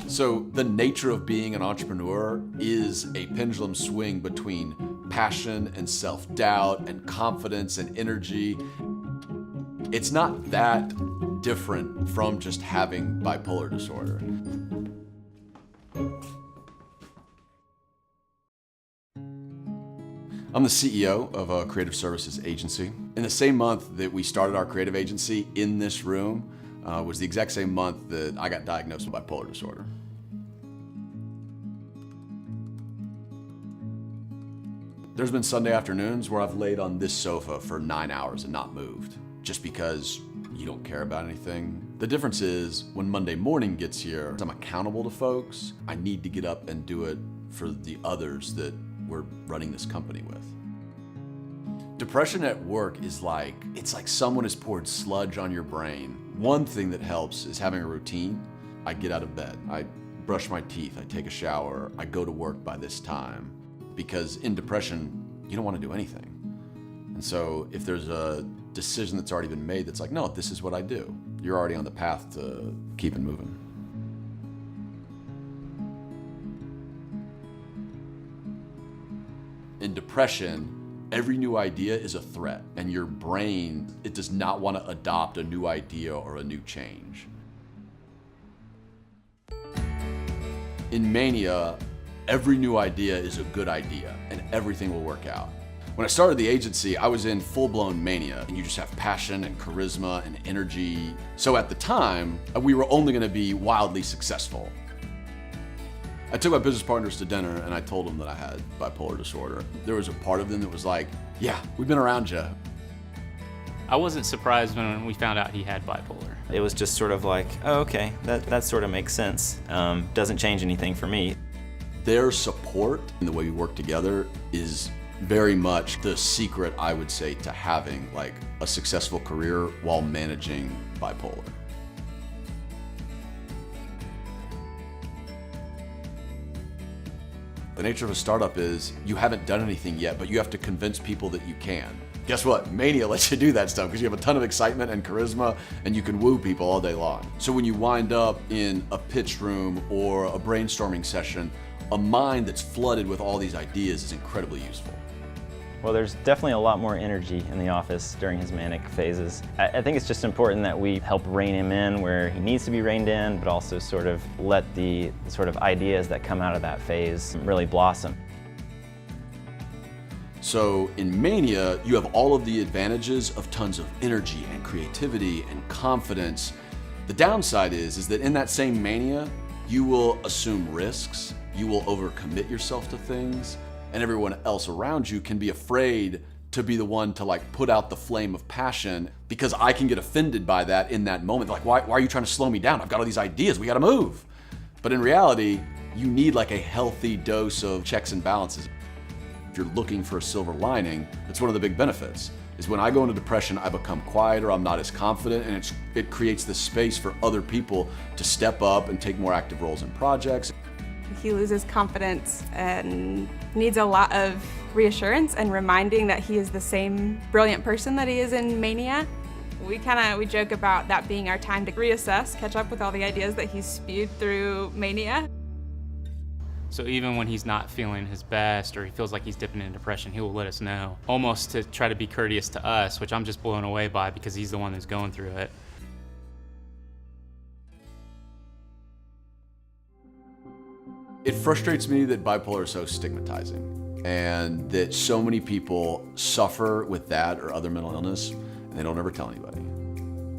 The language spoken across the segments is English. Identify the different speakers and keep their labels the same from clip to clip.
Speaker 1: So the nature of being an entrepreneur is a pendulum swing between passion and self-doubt and confidence and energy. It's not that different from just having bipolar disorder. I'm the CEO of a creative services agency. In the same month that we started our creative agency in this room was the exact same month that I got diagnosed with bipolar disorder. There's been Sunday afternoons where I've laid on this sofa for 9 hours and not moved, just because you don't care about anything. The difference is when Monday morning gets here, I'm accountable to folks. I need to get up and do it for the others that we're running this company with. Depression at work is it's like someone has poured sludge on your brain. One thing that helps is having a routine. I get out of bed, I brush my teeth, I take a shower, I go to work by this time. Because in depression, you don't want to do anything. And so if there's a decision that's already been made that's like, no, this is what I do, you're already on the path to keeping moving. In depression, every new idea is a threat, and your brain, it does not want to adopt a new idea or a new change. In mania, every new idea is a good idea, and everything will work out. When I started the agency, I was in full-blown mania, and you just have passion and charisma and energy. So at the time, we were only going to be wildly successful. I took my business partners to dinner and I told them that I had bipolar disorder. There was a part of them that was like, yeah, we've been around you.
Speaker 2: I wasn't surprised when we found out he had bipolar.
Speaker 3: It was just sort of like, oh, okay, that sort of makes sense. Doesn't change anything for me.
Speaker 1: Their support and the way we work together is very much the secret, I would say, to having a successful career while managing bipolar. The nature of a startup is you haven't done anything yet, but you have to convince people that you can. Guess what? Mania lets you do that stuff because you have a ton of excitement and charisma and you can woo people all day long. So when you wind up in a pitch room or a brainstorming session, a mind that's flooded with all these ideas is incredibly useful.
Speaker 3: Well, there's definitely a lot more energy in the office during his manic phases. I think it's just important that we help rein him in where he needs to be reined in, but also sort of let the sort of ideas that come out of that phase really blossom.
Speaker 1: So in mania, you have all of the advantages of tons of energy and creativity and confidence. The downside is that in that same mania, you will assume risks, you will overcommit yourself to things, and everyone else around you can be afraid to be the one to put out the flame of passion because I can get offended by that in that moment. Why are you trying to slow me down? I've got all these ideas, we gotta move. But in reality, you need a healthy dose of checks and balances. If you're looking for a silver lining, that's one of the big benefits, is when I go into depression, I become quieter, I'm not as confident, and it creates this space for other people to step up and take more active roles in projects.
Speaker 4: He loses confidence and needs a lot of reassurance and reminding that he is the same brilliant person that he is in mania. We joke about that being our time to reassess, catch up with all the ideas that he's spewed through mania.
Speaker 2: So even when he's not feeling his best or he feels like he's dipping into depression, he will let us know, almost to try to be courteous to us, which I'm just blown away by because he's the one who's going through it.
Speaker 1: It frustrates me that bipolar is so stigmatizing and that so many people suffer with that or other mental illness and they don't ever tell anybody.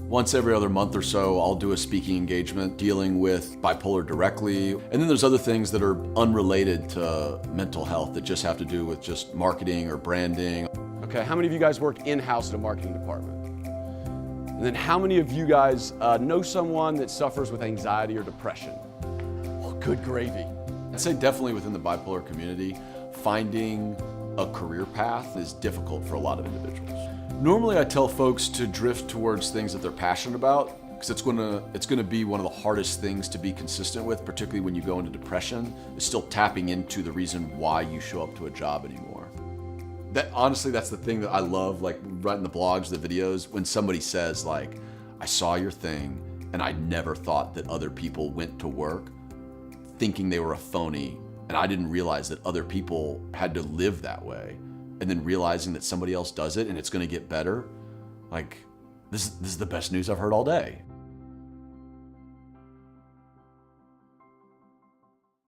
Speaker 1: Once every other month or so, I'll do a speaking engagement dealing with bipolar directly. And then there's other things that are unrelated to mental health that just have to do with just marketing or branding.
Speaker 5: Okay, how many of you guys work in-house in a marketing department? And then how many of you guys know someone that suffers with anxiety or depression? Well, good gravy.
Speaker 1: I'd say definitely within the bipolar community, finding a career path is difficult for a lot of individuals. Normally I tell folks to drift towards things that they're passionate about because it's gonna be one of the hardest things to be consistent with, particularly when you go into depression, is still tapping into the reason why you show up to a job anymore. Honestly, that's the thing that I love, writing the blogs, the videos, when somebody says I saw your thing, and I never thought that other people went to work thinking they were a phony, and I didn't realize that other people had to live that way, and then realizing that somebody else does it and it's gonna get better, like, this is the best news I've heard all day.